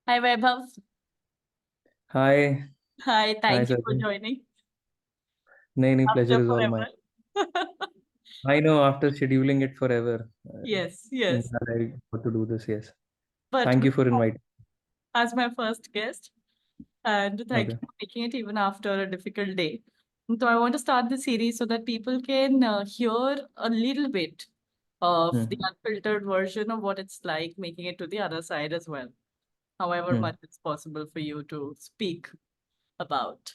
Hi, Vaibhav. Hi, Hi, hi thank you for Sajjan. joining No, pleasure after is all mine. forever. I know after scheduling it forever, Yes, yes. glad I got to do this. Yes, But thank you for inviting. as my first guest, and thank you Okay. for making it even after a difficult day. So I want to start the series so that people can hear a little bit of the Hmm. unfiltered version of what it's like making it to the other side as well. However Hmm. much it's possible for you to speak about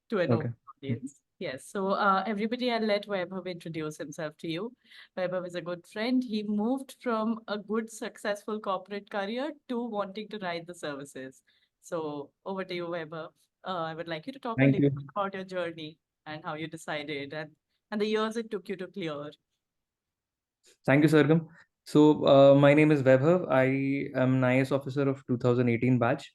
to an open Okay. audience. Yes. So, everybody, I'll let Vaibhav introduce himself to you. Vaibhav is a good friend. He moved from a good, successful corporate career to wanting to ride the services. So, over to you, Vaibhav. I would like you to talk a Thank little you. bit about your journey and how you decided and the years it took you to clear. Thank you, Sargam. So, my name is Vaibhav. I am an IS officer of 2018 batch.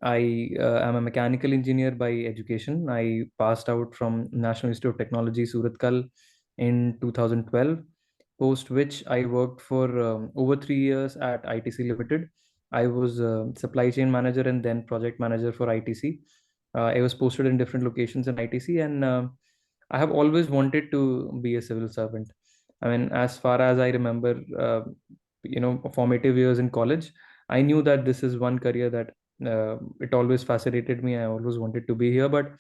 I am a mechanical engineer by education. I passed out from National Institute of Technology, Surathkal, in 2012. Post which I worked for over 3 years at ITC Limited. I was supply chain manager and then project manager for ITC. I was posted in different locations in ITC, and I have always wanted to be a civil servant. I mean, as far as I remember, formative years in college, I knew that this is one career that it always fascinated me. I always wanted to be here, but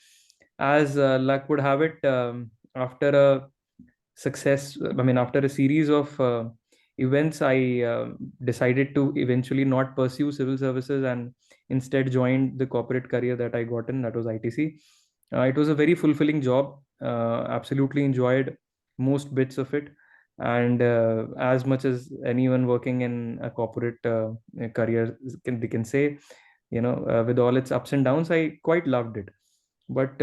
as luck would have it, after a after a series of events, I decided to eventually not pursue civil services and instead joined the corporate career that I got in, that was ITC. It was a very fulfilling job. Absolutely enjoyed most bits of it. And as much as anyone working in a corporate career they can say, with all its ups and downs, I quite loved it. But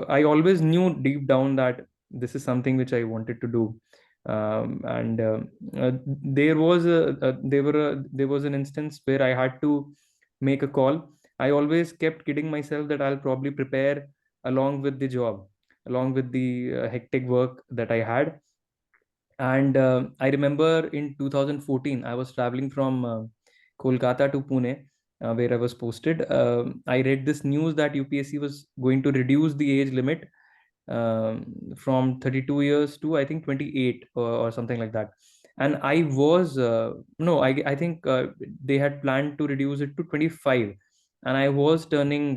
I always knew deep down that this is something which I wanted to do. And there was there was an instance where I had to make a call. I always kept kidding myself that I'll probably prepare along with the job, along with the hectic work that I had. And I remember in 2014, I was traveling from Kolkata to Pune, where I was posted. I read this news that UPSC was going to reduce the age limit from 32 years to I think 28 or something like that. And I was no, I think they had planned to reduce it to 25, and I was turning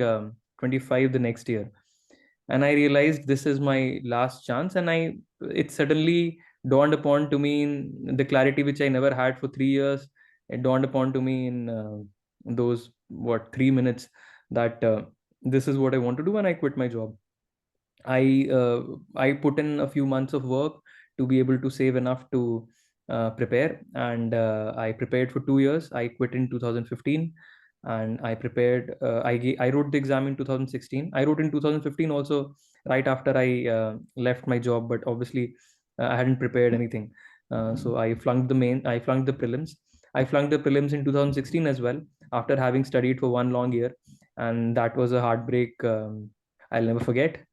25 the next year. And I realized this is my last chance, and I it suddenly dawned upon to me in the clarity which I never had for 3 years. It dawned upon to me in those 3 minutes that this is what I want to do, and I quit my job. I put in a few months of work to be able to save enough to prepare, and I prepared for 2 years. I quit in 2015, and I prepared. I wrote the exam in 2016. I wrote in 2015 also, right after I left my job, but obviously I hadn't prepared anything. So I flunked the main. I flunked the prelims. I flunked the prelims in 2016 as well, after having studied for one long year, and that was a heartbreak. I'll never forget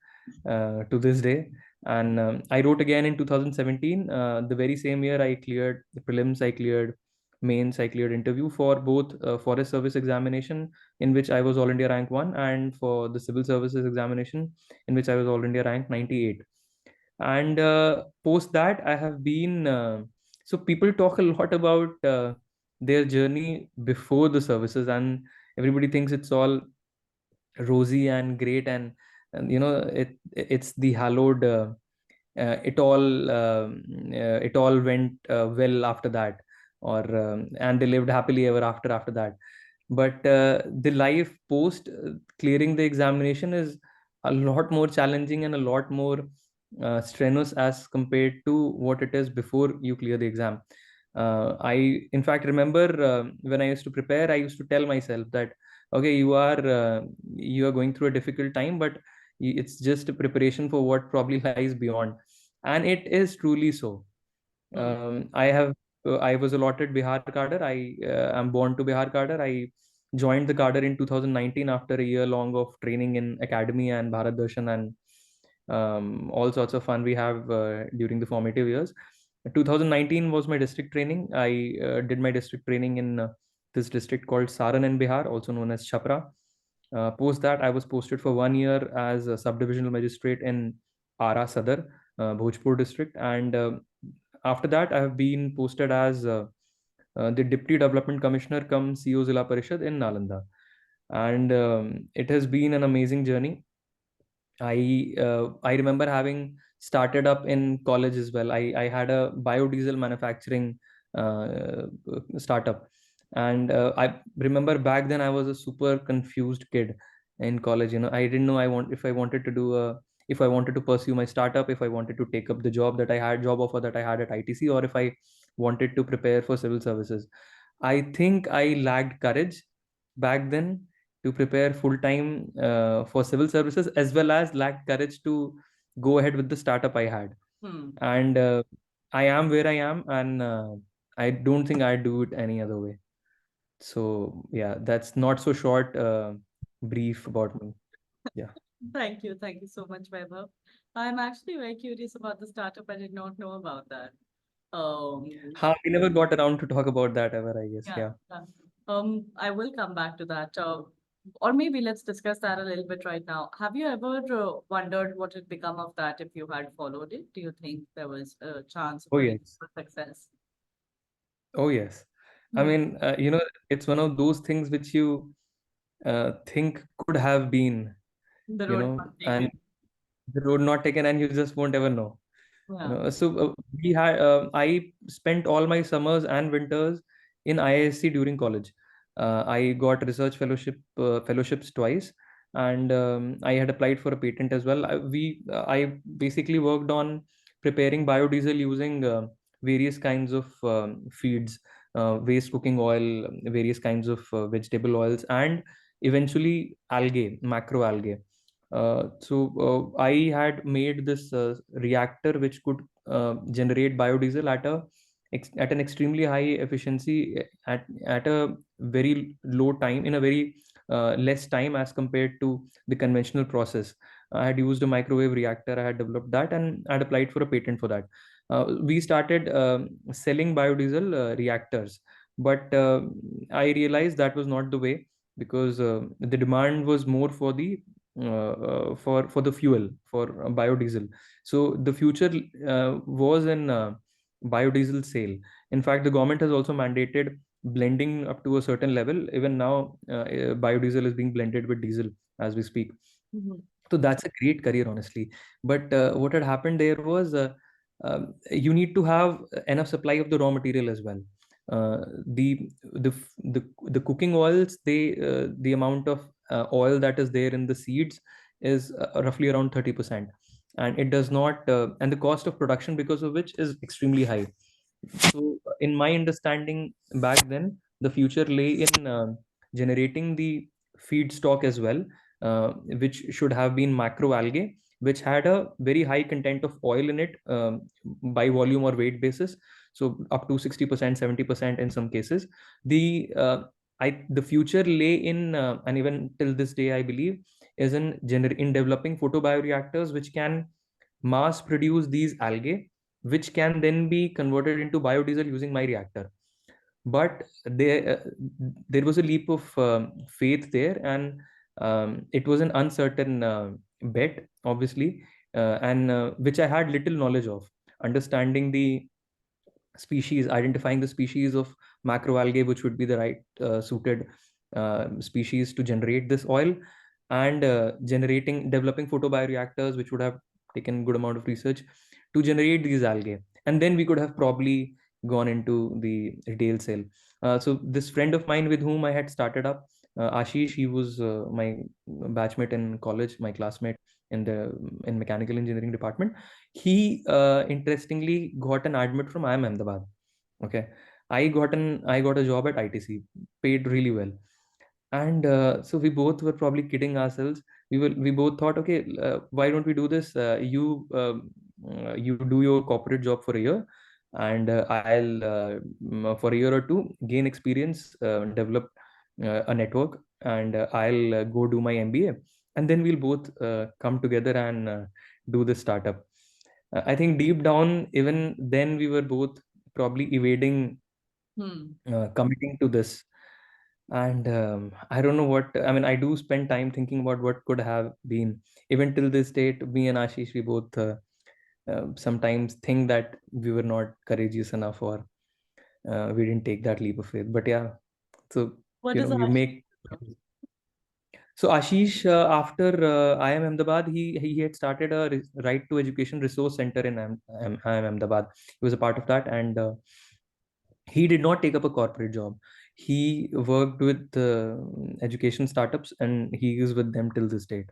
to this day. And I wrote again in 2017. The very same year, I cleared the prelims, I cleared mains, I cleared interview for both forest service examination, in which I was all India rank 1, and for the civil services examination, in which I was all India rank 98. And post that, I have been. So people talk a lot about their journey before the services, and everybody thinks it's all rosy and great, and it's the hallowed it all went well after that, or and they lived happily ever after that. But the life post clearing the examination is a lot more challenging and a lot more strenuous as compared to what it is before you clear the exam. I in fact remember when I used to prepare, I used to tell myself that okay, you are going through a difficult time, but it's just a preparation for what probably lies beyond. And it is truly so. Hmm. I was allotted Bihar cadre. I am born to Bihar cadre. I joined the cadre in 2019 after a year long of training in academy and Bharat Darshan, and all sorts of fun we have during the formative years. 2019 was my district training. I did my district training in this district called Saran in Bihar, also known as Chapra. Post that, I was posted for 1 year as a subdivisional magistrate in Ara Sadar, Bhojpur district. And after that, I have been posted as the Deputy Development Commissioner cum CO Zilla Parishad in Nalanda. And it has been an amazing journey. I remember having started up in college as well. I had a biodiesel manufacturing startup, and I remember back then I was a super confused kid in college. I didn't know I wanted to do a if I wanted to pursue my startup, if I wanted to take up the job offer that I had at ITC, or if I wanted to prepare for civil services. I think I lacked courage back then to prepare full time for civil services, as well as lacked courage to go ahead with the startup I had. Hmm. And I am where I am, and I don't think I'd do it any other way. So yeah, that's not so short brief about me. Yeah. Thank you so much, Vaibhav. I'm actually very curious about the startup. I did not know about that. Um, We never got around to talk about that ever, I guess. yeah, Yeah. yeah. I will come back to that. Or maybe let's discuss that a little bit right now. Have you ever wondered what had become of that if you had followed it? Do you think there was a chance of Oh a yes. reasonable success? Oh yes. I Hmm. mean, it's one of those things which you think could have been, The road not and taken. the road not taken, and you just won't ever know. Yeah. We had I spent all my summers and winters in IISc during college. I got research fellowships twice, and I had applied for a patent as well. I basically worked on preparing biodiesel using various kinds of feeds, waste cooking oil, various kinds of vegetable oils, and eventually macroalgae. I had made this reactor which could generate biodiesel at an extremely high efficiency at a very low time, in a very less time as compared to the conventional process. I had used a microwave reactor. I had developed that, and I had applied for a patent for that. We started selling biodiesel reactors, but I realized that was not the way, because the demand was more for the fuel for biodiesel. So the future was in biodiesel sale. In fact, the government has also mandated blending up to a certain level. Even now, biodiesel is being blended with diesel as we speak. Mhm. So that's a great career, honestly. But what had happened there was, you need to have enough supply of the raw material as well. The cooking oils, the amount of oil that is there in the seeds is roughly around 30%, and it does not and the cost of production because of which is extremely high. So, in my understanding back then, the future lay in generating the feedstock as well, which should have been macroalgae, which had a very high content of oil in it, by volume or weight basis. So, up to 60%, 70% in some cases. The future lay in, and even till this day, I believe, is in developing photobioreactors which can mass produce these algae, which can then be converted into biodiesel using my reactor. But there was a leap of faith there, and it was an uncertain bet, obviously, and which I had little knowledge of. Understanding the species, identifying the species of macroalgae which would be the right suited species to generate this oil, and developing photobioreactors, which would have taken good amount of research to generate these algae, and then we could have probably gone into the retail sale. So this friend of mine with whom I had started up, Ashish, he was my batchmate in college, my classmate in mechanical engineering department. He interestingly got an admit from IIM Ahmedabad. Okay, I got a job at ITC, paid really well, and so we both were probably kidding ourselves. We both thought, okay, why don't we do this? You do your corporate job for a year, and I'll for a year or two gain experience, develop a network, and I'll go do my MBA, and then we'll both come together and do this startup. I think deep down, even then, we were both probably evading Hmm. committing to this. And I don't know what, I mean, I do spend time thinking about what could have been. Even till this date, me and Ashish, we both sometimes think that we were not courageous enough, or we didn't take that leap of faith. But yeah, so What does you Ash make. So Ashish, after IIM Ahmedabad, he had started a right to education resource center in IIM Ahmedabad. He was a part of that, and he did not take up a corporate job. He worked with education startups, and he is with them till this date.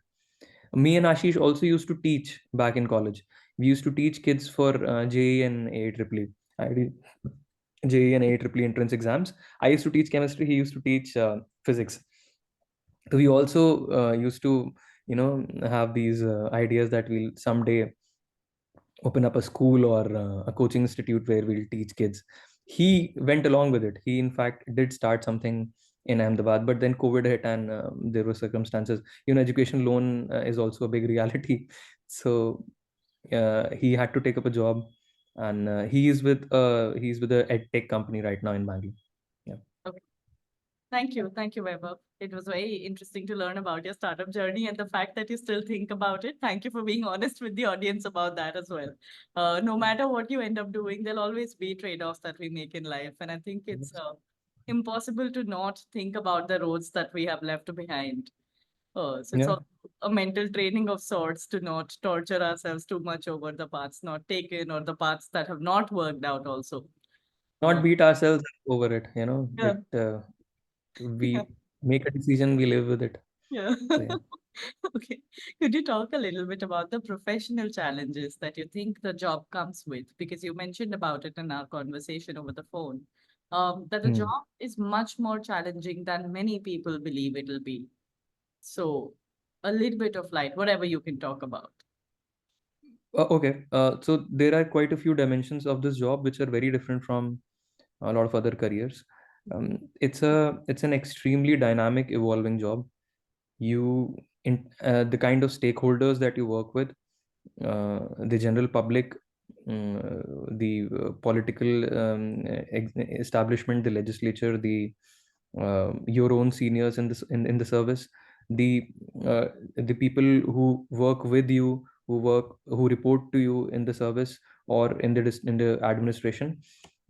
Me and Ashish also used to teach back in college. We used to teach kids for JEE and AEEE. I did JEE and AEEE entrance exams. I used to teach chemistry. He used to teach physics. So we also used to, have these ideas that we'll someday open up a school or a coaching institute where we'll teach kids. He went along with it. He, in fact, did start something in Ahmedabad, but then COVID hit, and there were circumstances. Education loan is also a big reality. So he had to take up a job, and he's with a ed tech company right now in Bangalore. Yeah. Okay. Thank you, Vaibhav. It was very interesting to learn about your startup journey and the fact that you still think about it. Thank you for being honest with the audience about that as well. No matter what you end up doing, there'll always be trade-offs that we make in life, and I think it's impossible to not think about the roads that we have left behind. So it's Yeah. also a mental training of sorts to not torture ourselves too much over the paths not taken or the paths that have not worked out also. Not Uh, beat ourselves over it. yeah. We make a decision, we live with it. Yeah. So yeah. Okay. Could you talk a little bit about the professional challenges that you think the job comes with? Because you mentioned about it in our conversation over the phone, that the Hmm. job is much more challenging than many people believe it'll be. So, a little bit of light, whatever you can talk about. Okay. So there are quite a few dimensions of this job which are very different from a lot of other careers. It's an extremely dynamic, evolving job. The kind of stakeholders that you work with, the general public, the political establishment, the legislature, your own seniors in in the service, the uh, the people who work with you, who report to you in the service or in in the administration.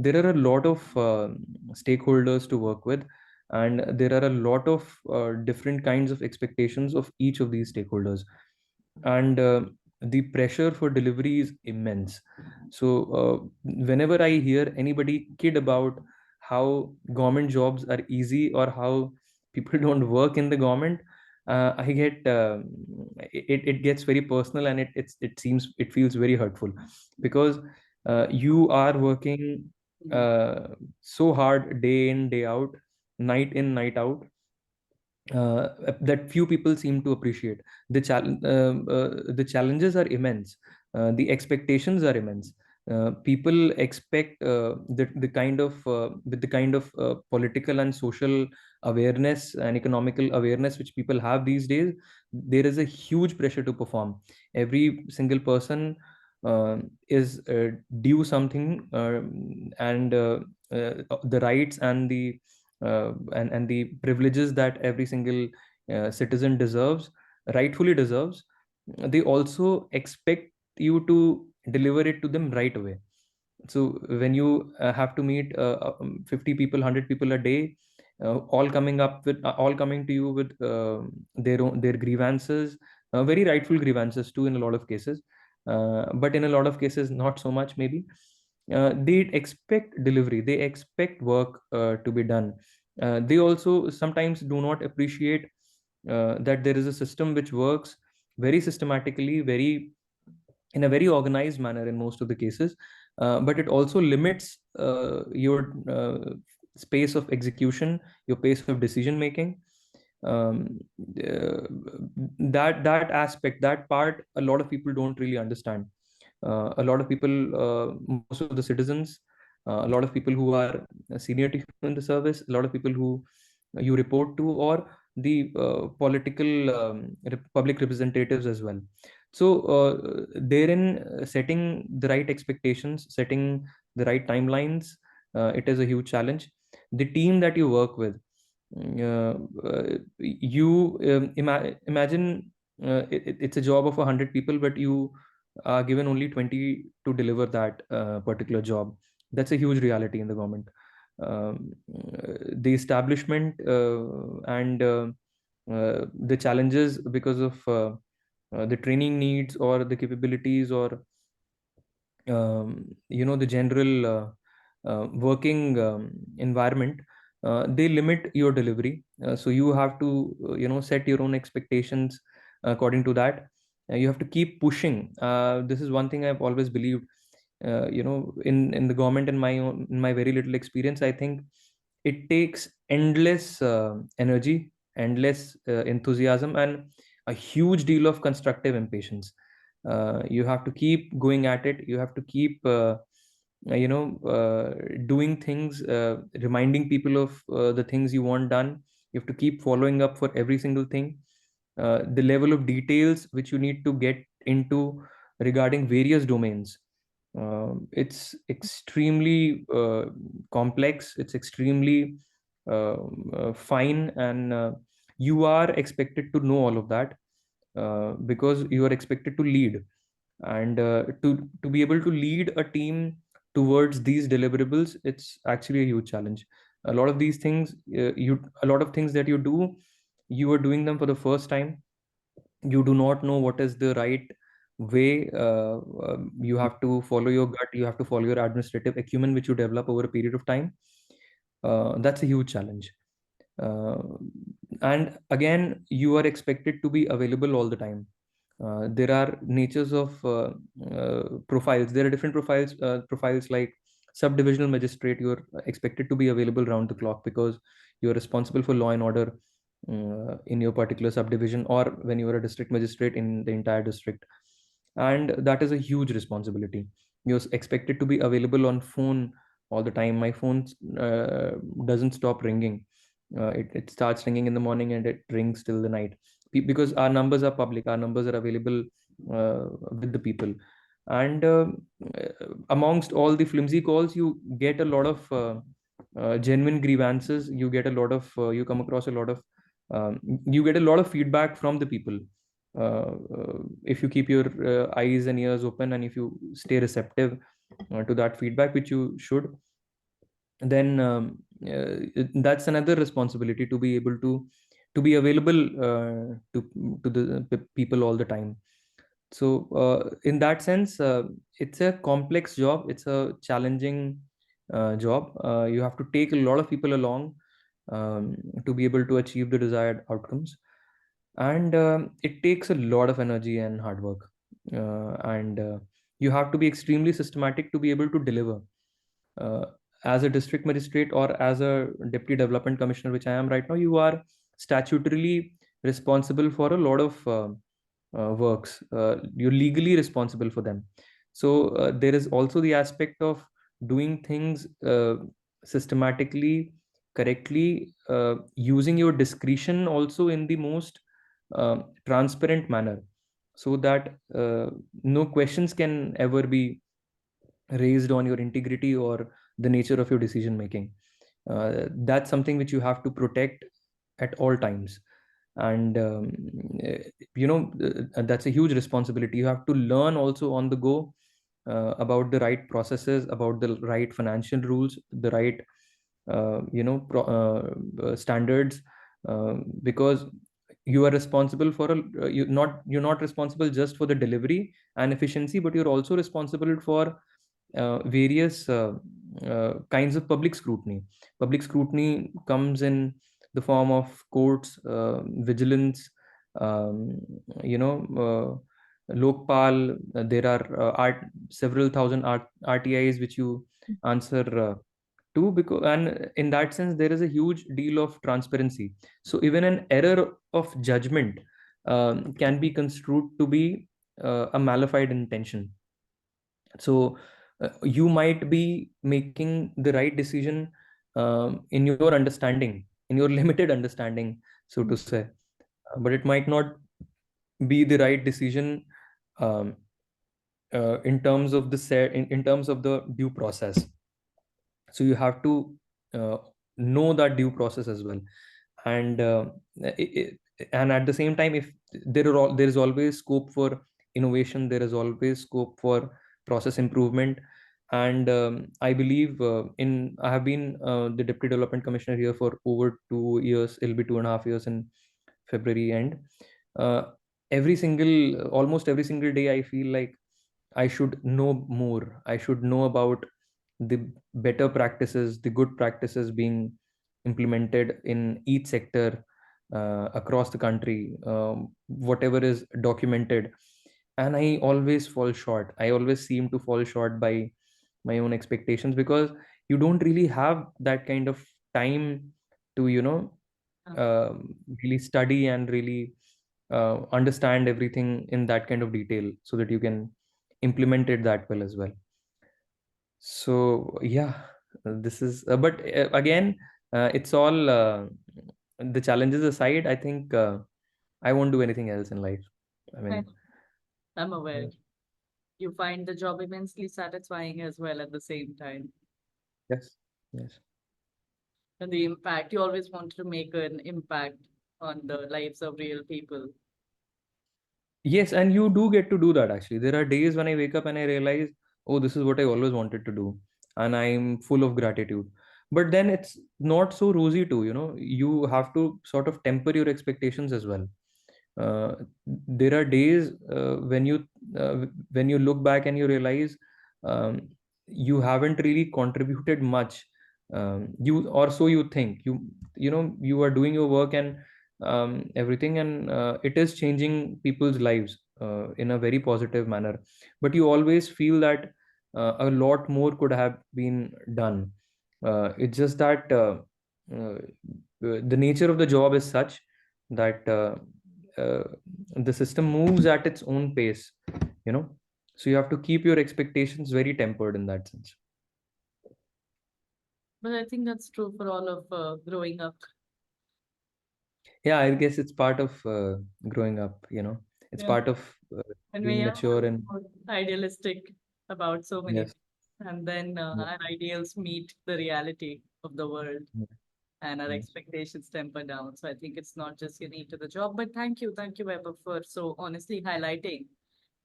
There are a lot of stakeholders to work with, and there are a lot of different kinds of expectations of each of these stakeholders, and the pressure for delivery is immense. So whenever I hear anybody kid about how government jobs are easy, or how people don't work in the government, I get it gets very personal, and it feels very hurtful, because you are working so hard, day in day out, night in night out, that few people seem to appreciate. The challenges are immense. The expectations are immense. People expect the kind of with the kind of political and social awareness and economical awareness which people have these days. There is a huge pressure to perform. Every single person is due something, and the rights and the privileges that every single citizen rightfully deserves. They also expect you to deliver it to them right away. So when you have to meet 50 people, 100 people a day, all coming to you with their grievances, very rightful grievances too in a lot of cases, but in a lot of cases not so much maybe. They expect delivery, they expect work to be done. They also sometimes do not appreciate that there is a system which works very systematically, very in a very organized manner in most of the cases, but it also limits your space of execution, your pace of decision making. um, uh, that aspect, that part, a lot of people don't really understand. A lot of people, most of the citizens, a lot of people who are senior to you in the service, a lot of people who you report to, or the political public representatives as well. So therein, setting the right expectations, setting the right timelines, it is a huge challenge. The team that you work with, You imagine it's a job of 100 people, but you are given only 20 to deliver that particular job. That's a huge reality in the government. The establishment and the challenges because of the training needs or the capabilities or the general working environment, they limit your delivery. So you have to set your own expectations according to that. You have to keep pushing. This is one thing I've always believed. In the government, in my very little experience, I think it takes endless energy, endless enthusiasm, and a huge deal of constructive impatience. You have to keep going at it. You have to keep doing things, reminding people of the things you want done. You have to keep following up for every single thing. The level of details which you need to get into regarding various domains, it's extremely complex. It's extremely fine, and you are expected to know all of that, because you are expected to lead, and to be able to lead a team towards these deliverables, it's actually a huge challenge. A lot of things that you do, you are doing them for the first time. You do not know what is the right way. You have to follow your gut. You have to follow your administrative acumen, which you develop over a period of time. That's a huge challenge. uh, and again, you are expected to be available all the time. There are natures of profiles. There are different profiles like subdivisional magistrate. You're expected to be available round the clock because you're responsible for law and order in your particular subdivision, or when you are a district magistrate in the entire district. And that is a huge responsibility. You're expected to be available on phone all the time. My phone doesn't stop ringing. It starts ringing in the morning and it rings till the night, because our numbers are public. Our numbers are available with the people. And amongst all the flimsy calls, you get a lot of genuine grievances. You get a lot of you come across a lot of you get a lot of feedback from the people. If you keep your eyes and ears open, and if you stay receptive to that feedback, which you should, then that's another responsibility, to be able to be available to the people all the time. So in that sense, it's a complex job. It's a challenging job. You have to take a lot of people along to be able to achieve the desired outcomes. And it takes a lot of energy and hard work. And you have to be extremely systematic to be able to deliver. uh, as a district magistrate or as a deputy development commissioner, which I am right now, you are statutorily responsible for a lot of works. You're legally responsible for them. So there is also the aspect of doing things systematically, correctly, using your discretion also in the most transparent manner, so that no questions can ever be raised on your integrity or the nature of your decision making. That's something which you have to protect at all times. And eh, that's a huge responsibility. You have to learn also on the go about the right processes, about the right financial rules, the right standards, because you are responsible for you're not responsible just for the delivery and efficiency, but you're also responsible for various kinds of public scrutiny. Public scrutiny comes in the form of courts, vigilance, um, Lokpal. There are several thousand RTIs which you answer to, because, and in that sense, there is a huge deal of transparency. So even an error of judgment can be construed to be a malified intention. So you might be making the right decision in your understanding, in your limited understanding, so to say. But it might not be the right decision um, in terms of in terms of the due process. So you have to uh, know that due process as well. and and at the same time, if there is always scope for innovation, there is always scope for process improvement. And I believe I have been the deputy development commissioner here for over 2 years. It'll be 2.5 years in February end. uh, Almost every single day, I feel like I should know more. I should know about the better practices, the good practices being implemented in each sector across the country, whatever is documented. And I always fall short. I always seem to fall short by my own expectations, because you don't really have that kind of time to, Yeah. really study and really understand everything in that kind of detail, so that you can implement it that well as well. So yeah, this is but again, it's all the challenges aside, I think I won't do anything else in life. I I mean, know. I'm aware. yeah. You find the job immensely satisfying as well at the same time. Yes, yes. And the impact, you always wanted to make an impact on the lives of real people. Yes, and you do get to do that actually. There are days when I wake up and I realize, oh, this is what I always wanted to do, and I'm full of gratitude. But then it's not so rosy too, you have to sort of temper your expectations as well. uh, there are days when you look back and you realize um, you haven't really contributed much. You, or so you think, you are doing your work and everything, and it is changing people's lives in a very positive manner, but you always feel that a lot more could have been done. It's just that uh, the nature of the job is such that uh, the system moves at its own pace, you know so you have to keep your expectations very tempered in that sense. But I think that's true for all of growing up. Yeah, I guess it's part of growing up, it's Yeah. part of uh, And we being are mature. And idealistic about so many yes. things. And then Yeah. our ideals meet the reality of the world Yeah. and our Yes. expectations temper down. So I think it's not just unique to the job. But thank you, Weber, for so honestly highlighting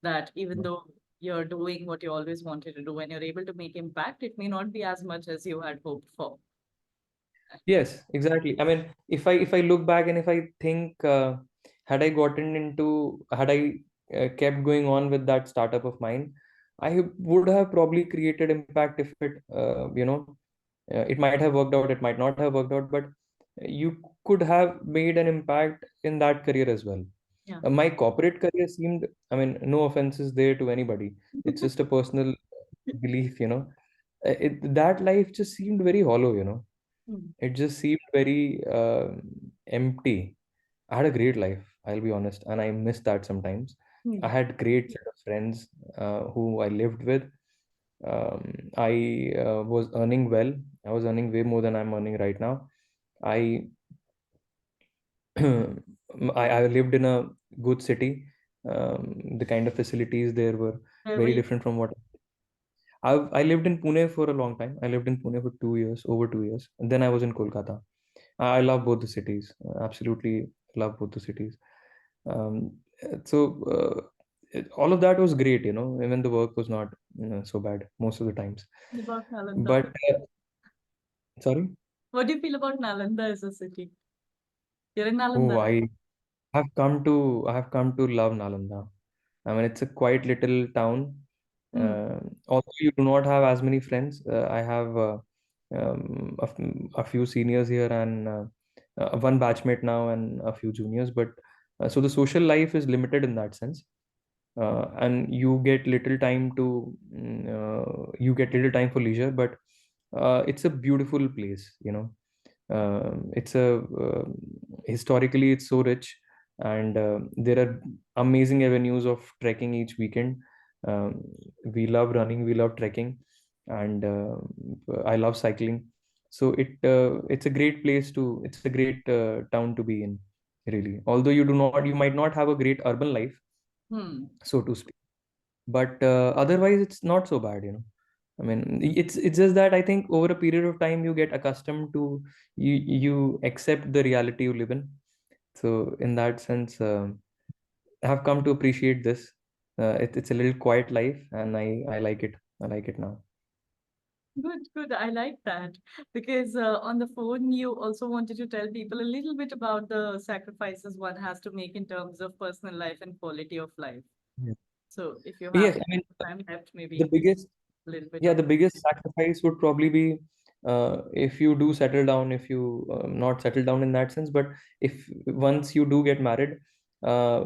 that even Yeah. though you're doing what you always wanted to do and you're able to make impact, it may not be as much as you had hoped for. Yes, exactly. I mean, if I look back and if I think, had I kept going on with that startup of mine, I would have probably created impact. If it might have worked out, it might not have worked out, but you could have made an impact in that career as well. Yeah. My corporate career seemed, I mean, no offenses there to anybody. It's just a personal belief. That life just seemed very hollow. Hmm. It just seemed very empty. I had a great life, I'll be honest, and I miss that sometimes. I Hmm. had great set of friends who I lived with. I was earning well. I was earning way more than I'm earning right now. I I lived in a good city. The kind of facilities there were Where were very you? different from what I lived in Pune for a long time. I lived in Pune for 2 years, over 2 years, and then I was in Kolkata. I love both the cities. Absolutely love both the cities. Um, all of that was great. Even the work was not so bad most of the times. About Nalanda. But sorry. What do you feel about Nalanda as a city? You're in Oh, Nalanda, right? I have come to love Nalanda. I mean, it's a quite little town. Hmm. Although you do not have as many friends, I have a few seniors here, and one batchmate now and a few juniors. But so the social life is limited in that sense, and you get little time for leisure. But it's a beautiful place. It's a historically it's so rich, and there are amazing avenues of trekking each weekend. um, we love running, we love trekking, and I love cycling. So it's a great town to be in, really, although you might not have a great urban life, Hmm. so to speak, but otherwise it's not so bad. I mean, it's just that I think over a period of time you get accustomed to, you accept the reality you live in. So in that sense, I have come to appreciate this. It's a little quiet life, and I like it. I like it now. Good, good. I like that because on the phone, you also wanted to tell people a little bit about the sacrifices one has to make in terms of personal life and quality of life. Yeah. So if you have Yes, I mean, time left, the maybe biggest a little bit yeah, on. the biggest sacrifice would probably be, if you do settle down, if you not settle down in that sense, but if once you do get married, uh,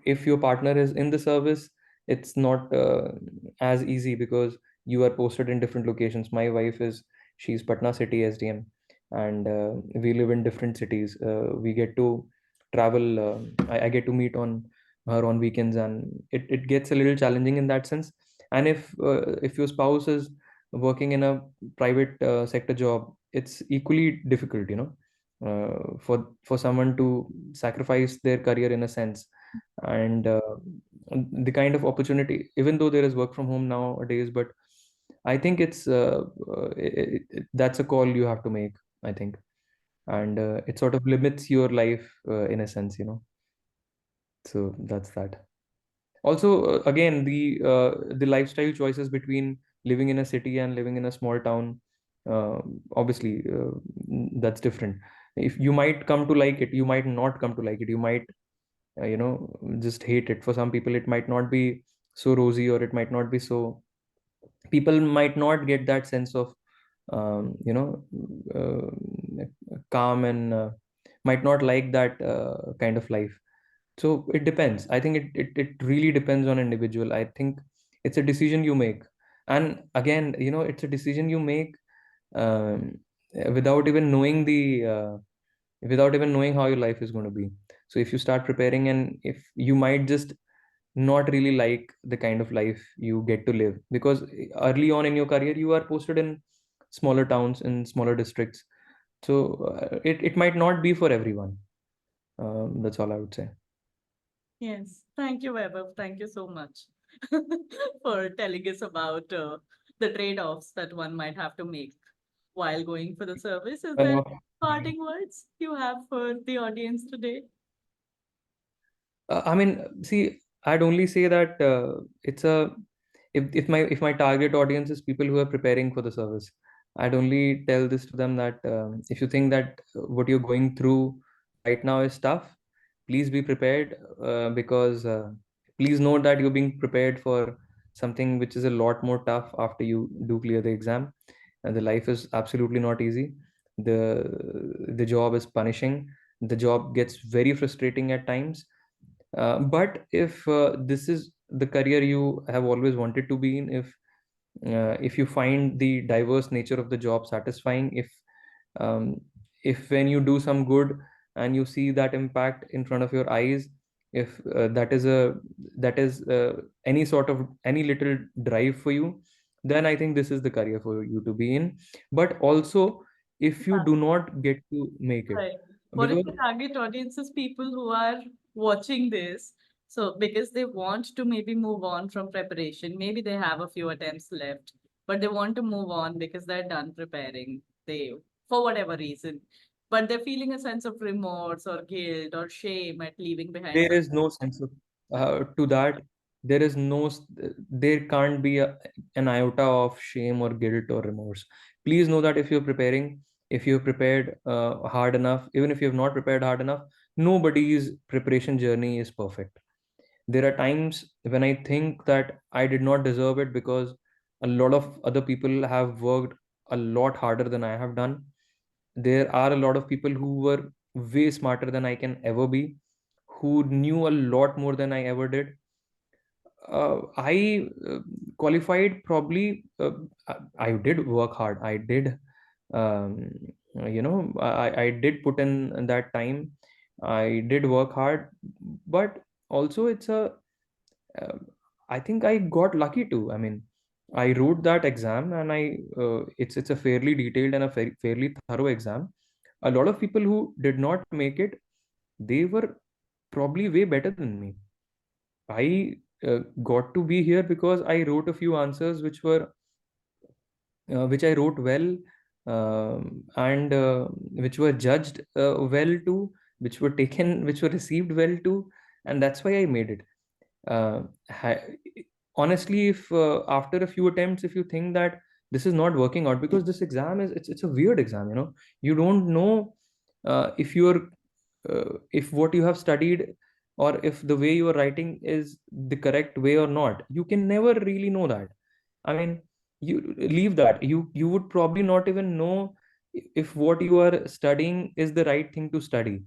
if your partner is in the service, it's not as easy because you are posted in different locations. My wife is, she's Patna city SDM, and we live in different cities. We get to travel. I get to meet on her on weekends, and it gets a little challenging in that sense. And if your spouse is working in a private sector job, it's equally difficult, for someone to sacrifice their career in a sense. And the kind of opportunity, even though there is work from home nowadays, but I think it's that's a call you have to make, I think. And it sort of limits your life in a sense, so that's that. Also, again, the lifestyle choices between living in a city and living in a small town, obviously, that's different. If you might come to like it, you might not come to like it, you might just hate it. For some people it might not be so rosy, or it might not be so, people might not get that sense of calm, and might not like that kind of life. So it depends. I think it really depends on individual. I think it's a decision you make. And again, it's a decision you make, um, without even knowing without even knowing how your life is going to be. So if you start preparing, and if you might just not really like the kind of life you get to live, because early on in your career you are posted in smaller towns, in smaller districts. So it might not be for everyone. That's all I would say. Yes, thank you, Vaibhav. Thank you so much for telling us about the trade-offs that one might have to make while going for the service. Is there No. parting words you have for the audience today? I mean, see, I'd only say that it's a if my target audience is people who are preparing for the service, I'd only tell this to them that, if you think that what you're going through right now is tough, please be prepared, because please note that you're being prepared for something which is a lot more tough after you do clear the exam. And the life is absolutely not easy. The job is punishing. The job gets very frustrating at times, but if this is the career you have always wanted to be in, if you find the diverse nature of the job satisfying, um, if when you do some good and you see that impact in front of your eyes, if that is any sort of any little drive for you, then I think this is the career for you to be in. But also, if you do not get to make it, Right. What if because the target audience is people who are watching this? So, because they want to maybe move on from preparation, maybe they have a few attempts left, but they want to move on because they're done preparing. They, for whatever reason, but they're feeling a sense of remorse or guilt or shame at leaving behind there something. is no sense of to that. There is there can't be an iota of shame or guilt or remorse. Please know that if you're preparing, if you've prepared hard enough, even if you have not prepared hard enough, nobody's preparation journey is perfect. There are times when I think that I did not deserve it because a lot of other people have worked a lot harder than I have done. There are a lot of people who were way smarter than I can ever be, who knew a lot more than I ever did. I qualified probably. I did work hard. I did, um, I did put in that time. I did work hard, but also uh, I think I got lucky too. I mean, I wrote that exam, and it's a fairly detailed and a fairly thorough exam. A lot of people who did not make it, they were probably way better than me. I got to be here because I wrote a few answers which were which I wrote well, and which were judged well too, which were taken, which were received well too, and that's why I made it. Uh, ha- Honestly, if after a few attempts, if you think that this is not working out, because this exam is, it's a weird exam, you know, you don't know if you're if what you have studied, or if the way you are writing is the correct way or not. You can never really know that. I mean, you leave that. You would probably not even know if what you are studying is the right thing to study.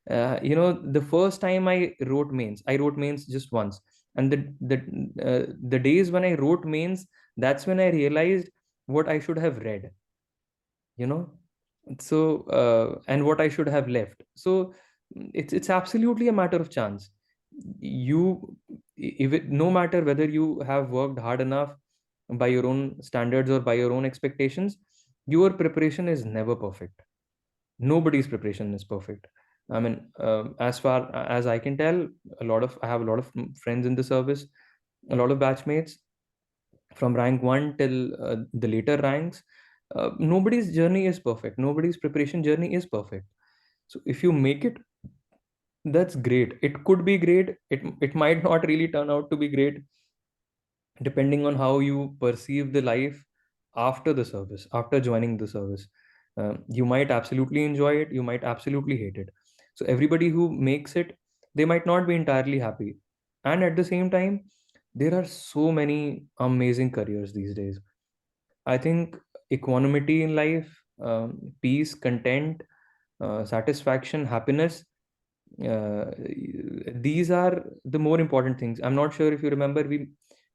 You know, the first time I wrote mains just once, and the days when I wrote mains, that's when I realized what I should have read. You know, so and what I should have left. So it's absolutely a matter of chance. You, if it, no matter whether you have worked hard enough by your own standards or by your own expectations, your preparation is never perfect. Nobody's preparation is perfect. I mean, as far as I can tell, I have a lot of friends in the service, a lot of batchmates from rank 1 till the later ranks. Nobody's journey is perfect, nobody's preparation journey is perfect. So if you make it, that's great. It could be great, it might not really turn out to be great, depending on how you perceive the life after the service, after joining the service. You might absolutely enjoy it, you might absolutely hate it. So everybody who makes it, they might not be entirely happy. And at the same time, there are so many amazing careers these days. I think equanimity in life, peace, content, satisfaction, happiness, uh, these are the more important things. I'm not sure if you remember, we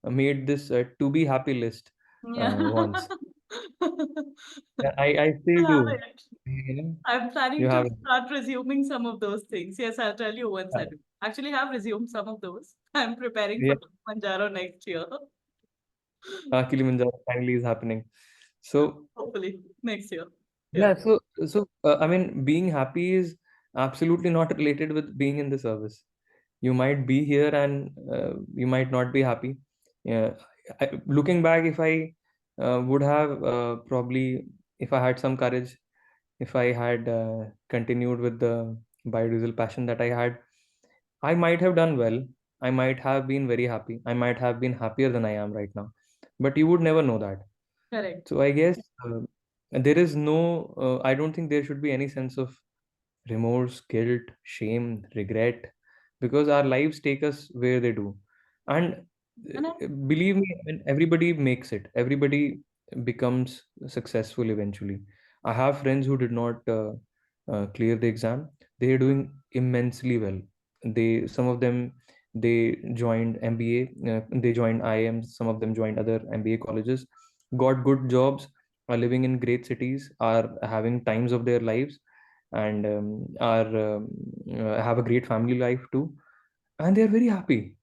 made this to be happy list Yeah. once. Yeah, I I still have do. it. You know, I'm planning you to have it. start resuming some of those things. Yes, I'll tell you once I do. Actually, have resumed some of those. I'm preparing Yeah, for Manjaro next year. Kilimanjaro finally is happening. So Hopefully, next year. Yeah, yeah, I mean, being happy is absolutely not related with being in the service. You might be here and you might not be happy. Yeah, looking back, if I would have probably, if I had some courage, if I had continued with the biodiesel passion that I had, I might have done well. I might have been very happy. I might have been happier than I am right now. But you would never know that. correct. So I guess there is no, I don't think there should be any sense of remorse, guilt, shame, regret, because our lives take us where they do. And And believe me, I mean, everybody makes it, everybody becomes successful eventually. I have friends who did not clear the exam. They are doing immensely well. Some of them, they joined MBA, they joined IIMs, some of them joined other MBA colleges, got good jobs, are living in great cities, are having times of their lives, and have a great family life too, and they're very happy.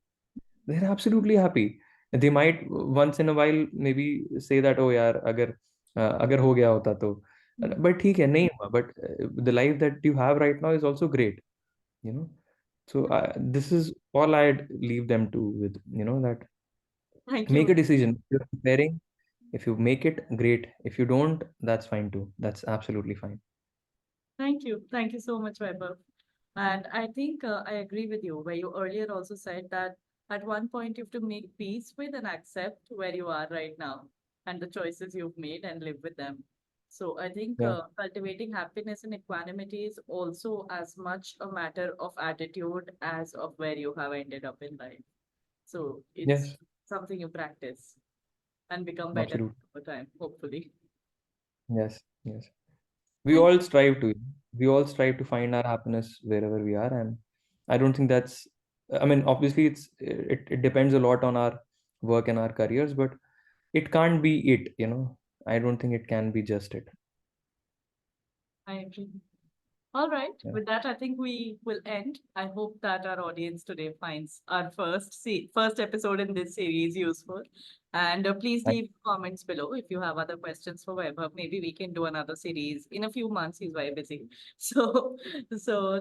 They're absolutely happy. They might once in a while maybe say that, oh yaar, agar ho gaya hota to, but theek hai, nahi hua, but the life that you have right now is also great, you know. So this is all I'd leave them to with, you know, that thank make you. a decision. If you're preparing, if you make it, great. If you don't, that's fine too. That's absolutely fine. Thank you. Thank you so much, Vaibhav. And I think I agree with you, where you earlier also said that at one point you have to make peace with and accept where you are right now and the choices you've made and live with them. So I think Yeah. cultivating happiness and equanimity is also as much a matter of attitude as of where you have ended up in life. So it's Yes. something you practice and become better Absolutely. over time, hopefully. Yes. Yes. we Thank all strive to we all strive to find our happiness wherever we are, and I don't think that's, I mean, obviously it depends a lot on our work and our careers, but it can't be it, you know. I don't think it can be just it. I agree. All right. Yeah. With that, I think we will end. I hope that our audience today finds our first episode in this series useful. And please Thank, leave comments below if you have other questions for Vaibhav. Maybe we can do another series in a few months. He's very busy. So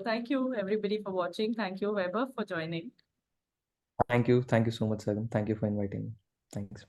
thank you everybody for watching. Thank you, Vaibhav, for joining. thank you so much, Sagam. Thank you for inviting me. Thanks.